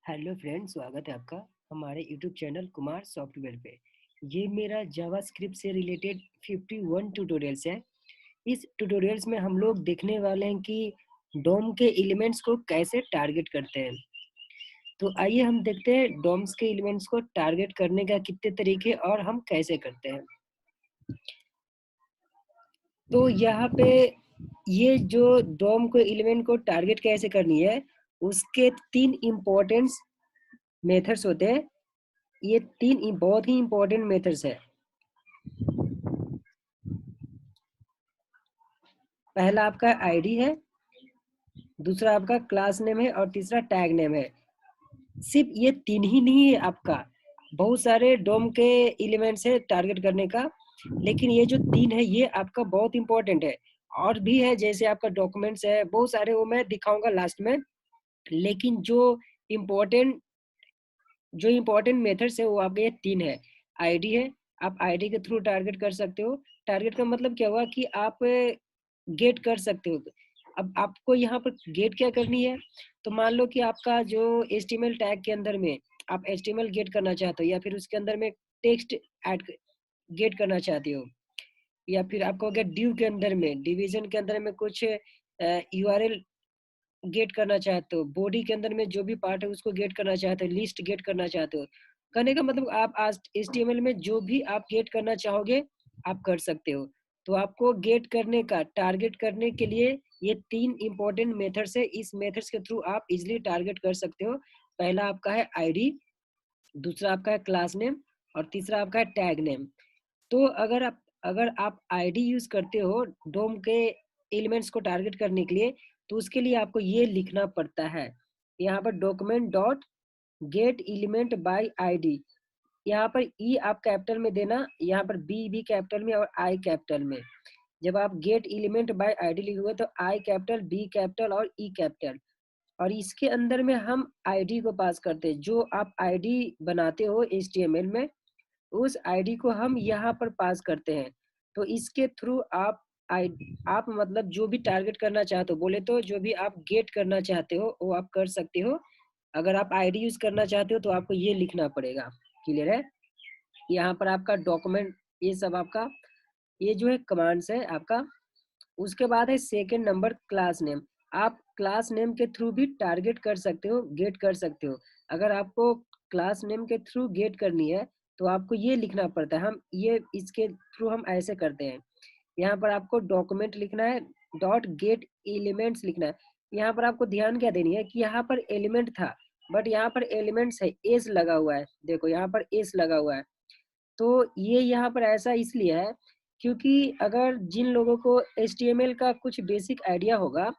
Hello friends, स्वागत है आपका हमारे यूट्यूब चैनल कुमार सॉफ्टवेयर पे। ये मेरा जावास्क्रिप्ट से रिलेटेड 51 ट्यूटोरियल्स है। इस ट्यूटोरियल्स में हम लोग देखने वाले हैं कि डोम के एलिमेंट्स को कैसे टारगेट करते हैं। तो आइए हम देखते हैं डोम्स के एलिमेंट्स को टारगेट करने का कितने तरीके और हम कैसे करते हैं। तो यहाँ पे ये जो डोम को एलिमेंट को टारगेट कैसे करनी है, उसके 3 इम्पोर्टेंट मेथड्स होते हैं। ये 3 बहुत ही इम्पोर्टेंट मेथड्स है। पहला आपका आईडी है, दूसरा आपका क्लास नेम है और तीसरा टैग नेम है। सिर्फ ये 3 ही नहीं है आपका, बहुत सारे डोम के एलिमेंट्स है टारगेट करने का, लेकिन ये जो 3 है ये आपका बहुत इंपॉर्टेंट है। और भी है, जैसे आपका डॉक्यूमेंट्स है, बहुत सारे, वो मैं दिखाऊंगा लास्ट में। लेकिन इम्पोर्टेंट जो इम्पोर्टेंट मेथड्स है वो आपके ये 3 है। आईडी है, आप आईडी के थ्रू टारगेट कर सकते हो। टारगेट का मतलब क्या हुआ कि आप गेट कर सकते हो। अब आपको यहाँ पर गेट क्या करनी है, तो मान लो कि आपका जो HTML टैग के अंदर में आप HTML गेट करना चाहते हो, या फिर उसके अंदर में टेक्स्ट ऐड गेट करना चाहते हो, या फिर आपको अगर डिव के अंदर में डिवीजन के अंदर में कुछ URL गेट करना चाहते हो, बॉडी के अंदर में जो भी पार्ट है उसको गेट करना चाहते हो, लिस्ट गेट करना चाहते हो। करने का मतलब आप आज HTML में जो भी आप गेट करना चाहोगे आप कर सकते हो। तो आपको गेट करने का टारगेट करने के लिए ये 3 इंपॉर्टेंट मेथड्स है। इस मेथड्स के थ्रू आप इजिली टारगेट कर सकते हो। पहला आपका है आईडी, दूसरा आपका है क्लास नेम और तीसरा आपका है टैग नेम। तो अगर आप आईडी यूज करते हो डोम के एलिमेंट्स को टारगेट करने के लिए, तो उसके लिए आपको ये लिखना पड़ता है। यहाँ पर document dot gate element by ID, यहाँ पर ई आप कैपिटल में देना, यहाँ पर बी भी कैपिटल में और आई कैपिटल में। जब आप गेट एलिमेंट बाय आईडी लिखोगे तो आई कैपिटल, बी कैपिटल और ई कैपिटल, और इसके अंदर में हम आईडी को पास करते हैं। जो आप आईडी बनाते हो HTML में, उस आईडी को हम यहाँ पर पास करते हैं। तो इसके थ्रू आप मतलब जो भी टारगेट करना चाहते हो, बोले तो जो भी आप गेट करना चाहते हो वो आप कर सकते हो। अगर आप आईडी यूज करना चाहते हो तो आपको ये लिखना पड़ेगा। क्लियर है? यहाँ पर आपका डॉक्यूमेंट, ये सब आपका, ये जो है कमांड्स है आपका। उसके बाद है सेकंड नंबर क्लास नेम। आप क्लास नेम के थ्रू भी टारगेट कर सकते हो, गेट कर सकते हो। अगर आपको क्लास नेम के थ्रू गेट करनी है तो आपको ये लिखना पड़ता है। हम ये इसके थ्रू हम ऐसे करते हैं। यहाँ पर आपको डॉक्यूमेंट लिखना है, डॉट गेट एलिमेंट्स लिखना है। यहाँ पर आपको ध्यान क्या देनी है कि यहाँ पर एलिमेंट था, बट यहाँ पर एलिमेंट्स है, एस लगा हुआ है। देखो यहाँ पर एस लगा हुआ है। तो ये यहाँ पर ऐसा इसलिए है क्योंकि अगर जिन लोगों को HTML का कुछ बेसिक आइडिया होगा,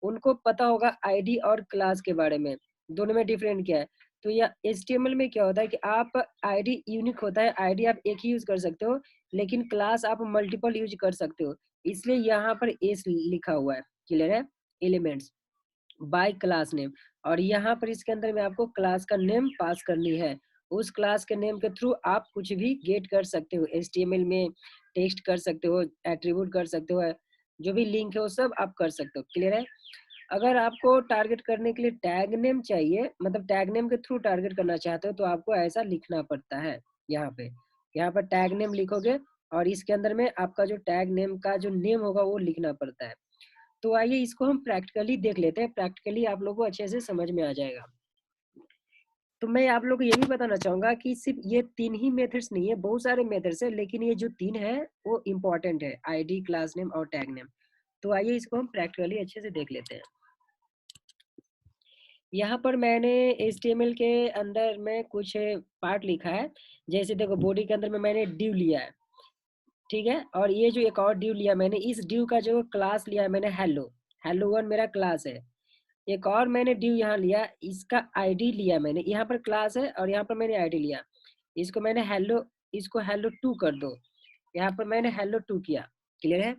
उनको पता होगा आईडी और क्लास के बारे में, दोनों में डिफरेंट क्या है। तो यह HTML में क्या होता है कि आप आईडी यूनिक होता है, आईडी आप एक ही यूज कर सकते हो, लेकिन क्लास आप मल्टीपल यूज कर सकते हो। इसलिए यहाँ पर एस लिखा हुआ है। क्लियर है? एलिमेंट्स बाय क्लास नेम, और यहाँ पर इसके अंदर में आपको क्लास का नेम पास करनी है। उस क्लास के नेम के थ्रू आप कुछ भी गेट कर सकते हो। HTML में टेक्स्ट कर सकते हो, एट्रीब्यूट कर सकते हो, जो भी लिंक है वो सब आप कर सकते हो। क्लियर है? अगर आपको टारगेट करने के लिए टैग नेम चाहिए, मतलब टैग नेम के थ्रू टारगेट करना चाहते हो, तो आपको ऐसा लिखना पड़ता है। यहाँ पर टैग नेम लिखोगे और इसके अंदर में आपका जो टैग नेम का जो नेम होगा वो लिखना पड़ता है। तो आइए इसको हम प्रैक्टिकली देख लेते हैं। प्रैक्टिकली आप लोगों को अच्छे से समझ में आ जाएगा। तो मैं आप लोगों को ये भी बताना चाहूंगा कि सिर्फ ये 3 ही मेथड्स नहीं है, बहुत सारे मेथड्स है, लेकिन ये जो 3 है वो इम्पोर्टेंट है, आईडी, क्लास नेम और टैग नेम। तो आइए इसको हम प्रैक्टिकली अच्छे से देख लेते हैं। यहाँ पर मैंने HTML के अंदर में कुछ पार्ट लिखा है। जैसे देखो, बॉडी के अंदर में मैंने डिव लिया है, ठीक है, और ये जो एक और डिव लिया मैंने, इस डिव का जो क्लास लिया है मैंने हेलो, हेलो वन मेरा क्लास है। एक और मैंने डिव यहाँ लिया, इसका आईडी लिया मैंने, यहाँ पर क्लास है और यहाँ पर मैंने आईडी लिया। इसको मैंने हेलो, इसको हेलो टू कर दो, यहाँ पर मैंने हेलो टू किया। क्लियर है?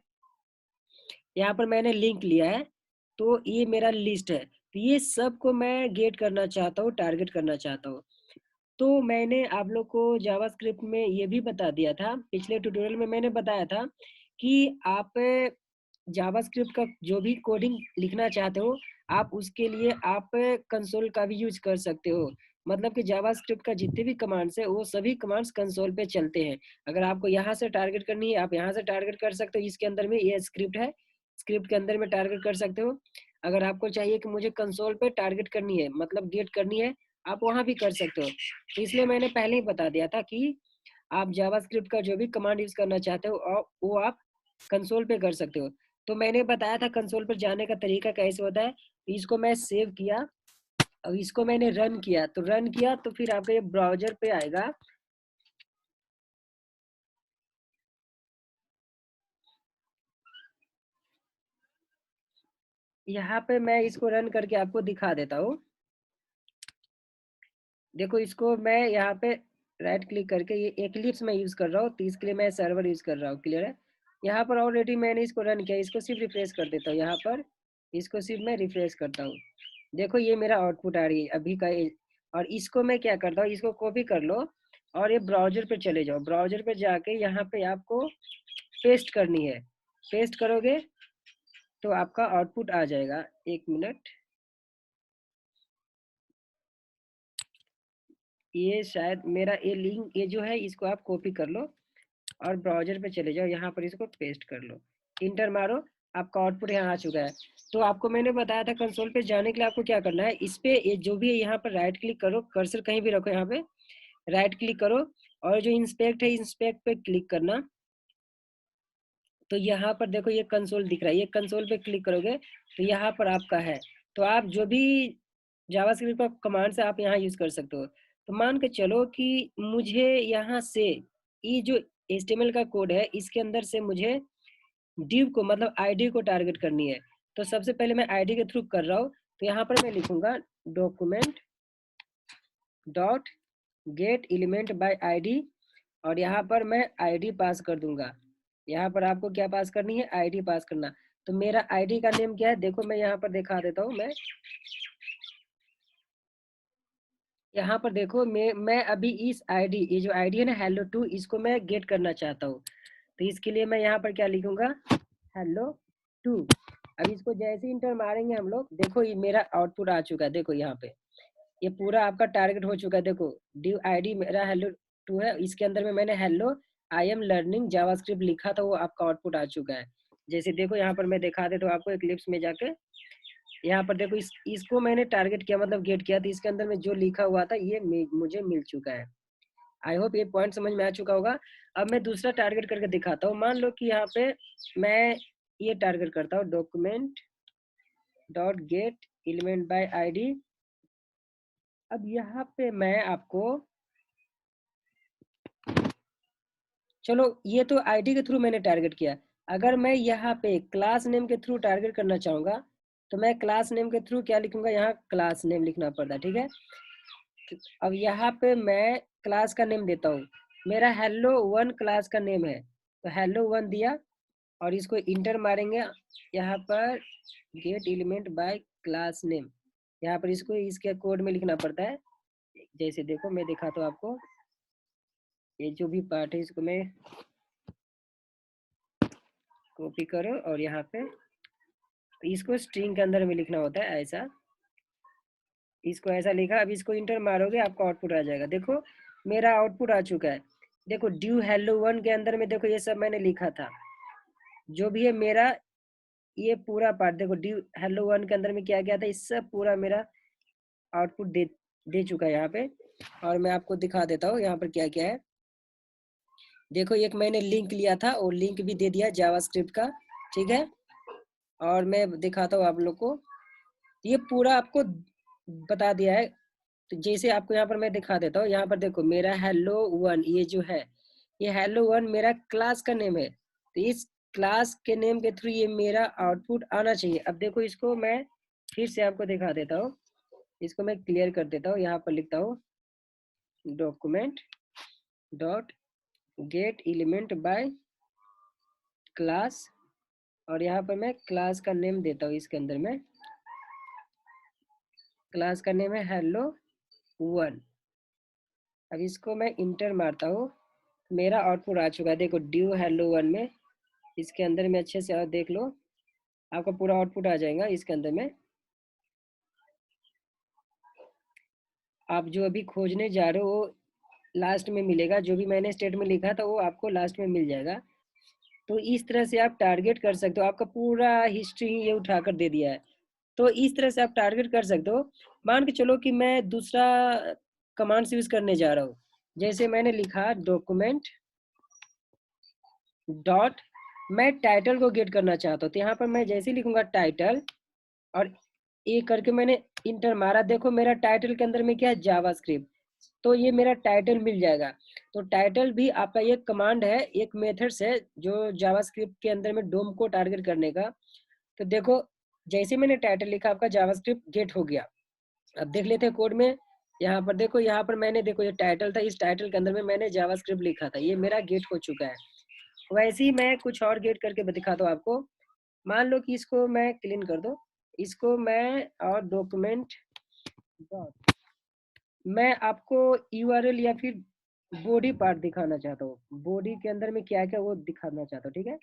यहाँ पर मैंने लिंक लिया है, तो ये मेरा लिस्ट है। तो ये सब को मैं गेट करना चाहता हूँ, टारगेट करना चाहता हूँ। तो मैंने आप लोग को जावास्क्रिप्ट में ये भी बता दिया था, पिछले ट्यूटोरियल में मैंने बताया था कि आप जावास्क्रिप्ट का जो भी कोडिंग लिखना चाहते हो, आप उसके लिए आप कंसोल का भी यूज कर सकते हो। मतलब कि जावास्क्रिप्ट का जितने भी कमांड्स है वो सभी कमांड्स कंसोल पे चलते हैं। अगर आपको यहाँ से टारगेट करनी है आप यहाँ से टारगेट कर सकते हो। इसके अंदर में ये स्क्रिप्ट है, स्क्रिप्ट के अंदर में टारगेट कर सकते हो। अगर आपको चाहिए कि मुझे कंसोल पे टारगेट करनी है, मतलब गेट करनी है, आप वहाँ भी कर सकते हो। तो इसलिए मैंने पहले ही बता दिया था कि आप जावास्क्रिप्ट का जो भी कमांड यूज करना चाहते हो वो आप कंसोल पे कर सकते हो। तो मैंने बताया था कंसोल पर जाने का तरीका कैसे होता है। इसको मैं सेव किया, अब इसको मैंने रन किया, तो रन किया तो फिर आपके ब्राउजर पे आएगा। यहाँ पे मैं इसको रन करके आपको दिखा देता हूँ। देखो इसको मैं यहाँ पे राइट क्लिक करके ये एक्लिप्स में यूज कर रहा हूँ, तो इसके लिए मैं सर्वर यूज कर रहा हूँ। क्लियर है। यहाँ पर ऑलरेडी मैंने इसको रन किया, इसको सिर्फ रिफ्रेश कर देता हूँ। यहाँ पर इसको सिर्फ मैं रिफ्रेश करता हूँ। देखो ये मेरा आउटपुट आ रही है अभी का। और इसको मैं क्या करता हूँ, इसको कॉपी कर लो और ये ब्राउजर पे चले जाओ। ब्राउजर पे जाके यहाँ पे आपको पेस्ट करनी है। पेस्ट करोगे तो आपका आउटपुट आ जाएगा। एक मिनट, ये शायद मेरा ये लिंक ये जो है इसको आप कॉपी कर लो और ब्राउजर पे चले जाओ, यहाँ पर इसको पेस्ट कर लो, इंटर मारो, आपका आउटपुट यहाँ आ चुका है। तो आपको मैंने बताया था कंसोल पे जाने के लिए आपको क्या करना है, इस पे ये जो भी है यहाँ पर राइट क्लिक करो, कर्सर कहीं भी रखो, यहाँ पे राइट क्लिक करो और जो इंस्पेक्ट है इंस्पेक्ट पे क्लिक करना। तो यहाँ पर देखो ये कंसोल दिख रहा है, ये कंसोल पे क्लिक करोगे तो यहाँ पर आपका है। तो आप जो भी जावास्क्रिप्ट का कमांड से आप यहाँ यूज कर सकते हो। तो मान के चलो कि मुझे यहाँ से ये जो HTML का कोड है इसके अंदर से मुझे div को मतलब आईडी को टारगेट करनी है। तो सबसे पहले मैं आईडी के थ्रू कर रहा हूँ। तो यहाँ पर मैं लिखूंगा document dot gate element by ID और यहाँ पर मैं आईडी पास कर दूंगा। यहाँ पर आपको क्या पास करनी है, आईडी पास करना। तो मेरा आईडी का नेम क्या है, देखो मैं यहाँ पर दिखा देता हूँ। मैं यहाँ पर देखो मैं अभी इस आईडी, ये जो आईडी है ना हेलो टू, इसको मैं गेट करना चाहता हूँ। तो इसके लिए मैं यहाँ पर क्या लिखूंगा, हेलो टू। अब इसको जैसे इंटर मारेंगे हम लोग, देखो ये मेरा आउटपुट आ चुका है। देखो यहाँ पे ये पूरा आपका टारगेट हो चुका है। देखो ड्यू आईडी मेरा हेलो टू है, इसके अंदर में मैंने hello I am learning JavaScript लिखा था, वो आपका आउटपुट आ चुका है। जैसे देखो यहाँ पर मैं दिखा देता हूँ आपको इक्लिप्स में जाके। यहाँ पर देखो इसको मैंने टारगेट किया मतलब गेट किया, तो इसके अंदर में जो लिखा हुआ था ये मुझे मिल चुका है। आई होप ये पॉइंट समझ में आ चुका होगा। अब मैं दूसरा टारगेट करके दिखाता हूँ। मान लो कि यहाँ पे मैं ये टारगेट करता हूँ document dot gate element by ID. अब यहाँ पे मैं आपको, चलो ये तो आईडी के थ्रू मैंने टारगेट किया। अगर मैं यहाँ पे क्लास नेम के थ्रू टारगेट करना चाहूंगा तो मैं क्लास नेम के थ्रू क्या लिखूंगा, यहाँ क्लास नेम लिखना पड़ता है। ठीक है। अब यहाँ पे मैं क्लास का नेम देता हूँ, मेरा हेलो वन क्लास का नेम है, तो हेलो वन दिया और इसको इंटर मारेंगे। यहाँ पर gate element by class name, यहाँ पर इसको इसके कोड में लिखना पड़ता है। जैसे देखो मैं दिखाता हूँ आपको, ये जो भी पार्ट है इसको मैं कॉपी करो और यहाँ पे इसको स्ट्रिंग के अंदर में लिखना होता है ऐसा, इसको ऐसा लिखा। अब इसको इंटर मारोगे आपका आउटपुट आ जाएगा। देखो मेरा आउटपुट आ चुका है। देखो ड्यू हेलो वन के अंदर में देखो ये सब मैंने लिखा था, जो भी है मेरा ये पूरा पार्ट। देखो ड्यू हेलो वन के अंदर में क्या क्या था, इस सब पूरा मेरा आउटपुट दे चुका है यहाँ पे। और मैं आपको दिखा देता हूँ यहाँ पर क्या क्या है। देखो एक मैंने लिंक लिया था और लिंक भी दे दिया जावास्क्रिप्ट का। ठीक है। और मैं दिखाता हूँ आप लोग को, ये पूरा आपको बता दिया है। तो जैसे आपको यहाँ पर मैं दिखा देता हूँ, यहाँ पर देखो मेरा हेलो वन ये जो है, ये हेलो वन मेरा क्लास का नेम है। तो इस क्लास के नेम के थ्रू ये मेरा आउटपुट आना चाहिए। अब देखो इसको मैं फिर से आपको दिखा देता हूँ, इसको मैं क्लियर कर देता हूँ। यहाँ पर लिखता हूँ document dot gate element by class और यहाँ पर मैं क्लास का नेम देता हूँ। इसके अंदर में क्लास का नेम है हेलो वन। अब इसको मैं इंटर मारता हूँ, मेरा आउटपुट आ चुका है। देखो ड्यू हेलो वन में इसके अंदर में अच्छे से और देख लो, आपका पूरा आउटपुट आ जाएगा इसके अंदर में। आप जो अभी खोजने जा रहे हो वो लास्ट में मिलेगा, जो भी मैंने स्टेट में लिखा था वो आपको लास्ट में मिल जाएगा। तो इस तरह से आप टारगेट कर सकते हो, आपका पूरा हिस्ट्री ही ये उठाकर दे दिया है। तो इस तरह से आप टारगेट कर सकते हो। मान के चलो कि मैं दूसरा कमांड्स यूज करने जा रहा हूँ, जैसे मैंने लिखा डॉक्यूमेंट डॉट, मैं टाइटल को गेट करना चाहता हूँ, तो यहाँ पर मैं जैसे ही लिखूंगा टाइटल और ये करके मैंने इंटर मारा, देखो मेरा टाइटल के अंदर में क्या है, जावास्क्रिप्ट, तो ये मेरा टाइटल मिल जाएगा। तो टाइटल भी आपका ये कमांड है, एक मेथड्स है जो जावास्क्रिप्ट के अंदर में डोम को टारगेट करने का। तो देखो जैसे मैंने टाइटल लिखा आपका जावास्क्रिप्ट गेट हो गया। अब देख लेते हैं कोड में, यहाँ पर देखो, यहाँ पर मैंने देखो ये टाइटल था, इस टाइटल के अंदर में मैंने जावास्क्रिप्ट लिखा था, ये मेरा गेट हो चुका है। वैसे ही मैं कुछ और गेट करके दिखाता हूँ आपको। मान लो कि इसको मैं क्लीन कर दो, इसको मैं और डॉक्यूमेंट डॉट, मैं आपको यूआरएल या फिर बॉडी पार्ट दिखाना चाहता हूँ, बॉडी के अंदर में क्या क्या वो दिखाना चाहता हूँ, ठीक है।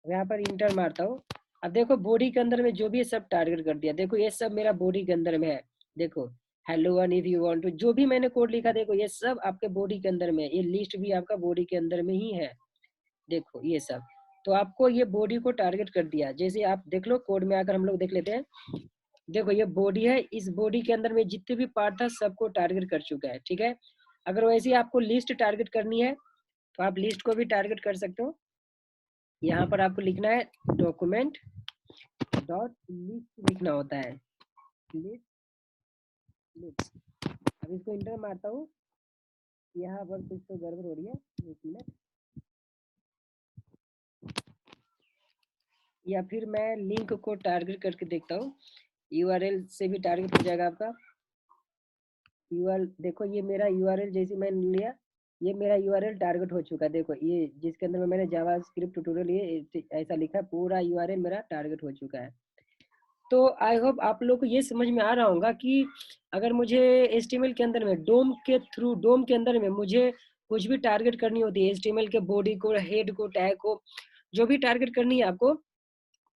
यहाँ पर इंटर मारता हूँ। अब देखो बॉडी के अंदर में जो भी है सब टारगेट कर दिया, देखो ये सब मेरा बॉडी के अंदर में है। देखो hello one if you want to, जो भी मैंने कोड लिखा देखो ये सब आपके बॉडी के अंदर में है, ये लिस्ट भी आपका बॉडी के अंदर में ही है, देखो ये सब। तो आपको ये बॉडी को टारगेट कर दिया, जैसे आप देख लो कोड में आकर हम लोग देख लेते हैं। देखो ये बॉडी है, इस बॉडी के अंदर में जितने भी पार्ट था सबको टारगेट कर चुका है, ठीक है। अगर वैसे ही आपको लिस्ट टारगेट करनी है तो आप लिस्ट को भी टारगेट कर सकते हो। यहाँ पर आपको लिखना है डॉक्यूमेंट डॉट लिस्ट लिखना होता है, लिस्ट लिस्ट। अब इसको इंटर मारता हूँ, यहाँ पर कुछ तो गड़बड़ हो रही है, एक मिनट। या फिर मैं लिंक को टारगेट करके देखता हूँ, यूआरएल से भी टारगेट हो जाएगा आपका। यूआरएल देखो ये मेरा यूआरएल जैसे मैंने लिया, ये मेरा यूआरएल टारगेट हो चुका है, देखो ये जिसके अंदर में मैंने जावास्क्रिप्ट ट्यूटोरियल ये ऐसा लिखा है, पूरा यूआरएल मेरा टारगेट हो चुका है। तो आई होप आप लोग को ये समझ में आ रहा होगा कि अगर मुझे एचटीएमएल के अंदर में डोम के थ्रू, डोम के अंदर में मुझे कुछ भी टारगेट करनी होती है, एचटीएमएल के बॉडी को, हेड को, टैग को, जो भी टारगेट करनी है आपको,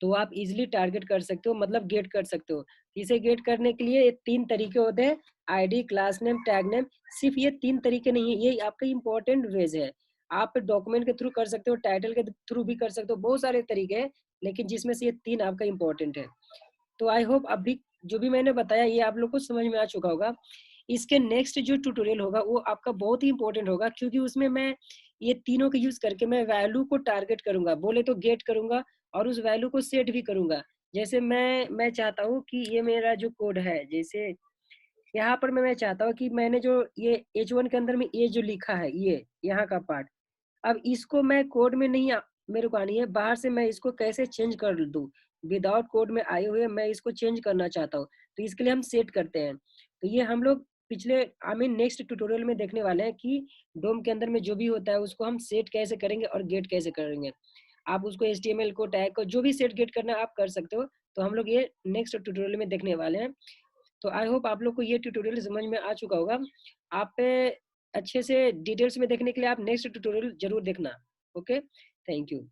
तो आप इजिली टारगेट कर सकते हो, मतलब गेट कर सकते हो। इसे गेट करने के लिए 3 तरीके होते हैं, ID, class name, tag name. सिर्फ ये 3 तरीके नहीं है, ये आपका इंपॉर्टेंट वेज है। आप डॉक्यूमेंट के थ्रू कर सकते हो, टाइटल के थ्रू भी कर सकते हो, बहुत सारे तरीके हैं, लेकिन जिसमें से ये 3 आपका इंपॉर्टेंट है। तो आई होप अभी जो भी मैंने बताया ये आप लोग को समझ में आ चुका होगा। इसके नेक्स्ट जो ट्यूटोरियल होगा वो आपका बहुत ही इंपॉर्टेंट होगा, क्योंकि उसमें मैं ये तीनों के यूज करके मैं वैल्यू को टारगेट करूंगा, बोले तो गेट करूंगा, और उस वैल्यू को सेट भी करूंगा। जैसे मैं चाहता हूँ कि ये मेरा जो कोड है, जैसे यहाँ पर मैं चाहता हूँ कि मैंने जो ये H1 के अंदर में ये जो लिखा है, ये यहाँ का पार्ट, अब इसको मैं कोड में नहीं मेरे को आनी है, बाहर से मैं इसको कैसे चेंज कर दूं, विदाउट कोड में आए हुए मैं इसको चेंज करना चाहता हूँ। तो इसके लिए हम सेट करते हैं। तो ये हम लोग पिछले आई मीन नेक्स्ट ट्यूटोरियल में देखने वाले हैं कि डोम के अंदर में जो भी होता है उसको हम सेट कैसे करेंगे और गेट कैसे करेंगे। आप उसको HTML को, टैग को, जो भी सेट गेट करना है आप कर सकते हो। तो हम लोग ये नेक्स्ट ट्यूटोरियल में देखने वाले हैं। तो आई होप आप लोग को ये ट्यूटोरियल समझ में आ चुका होगा। आप अच्छे से डिटेल्स में देखने के लिए आप नेक्स्ट ट्यूटोरियल जरूर देखना। Okay, thank you.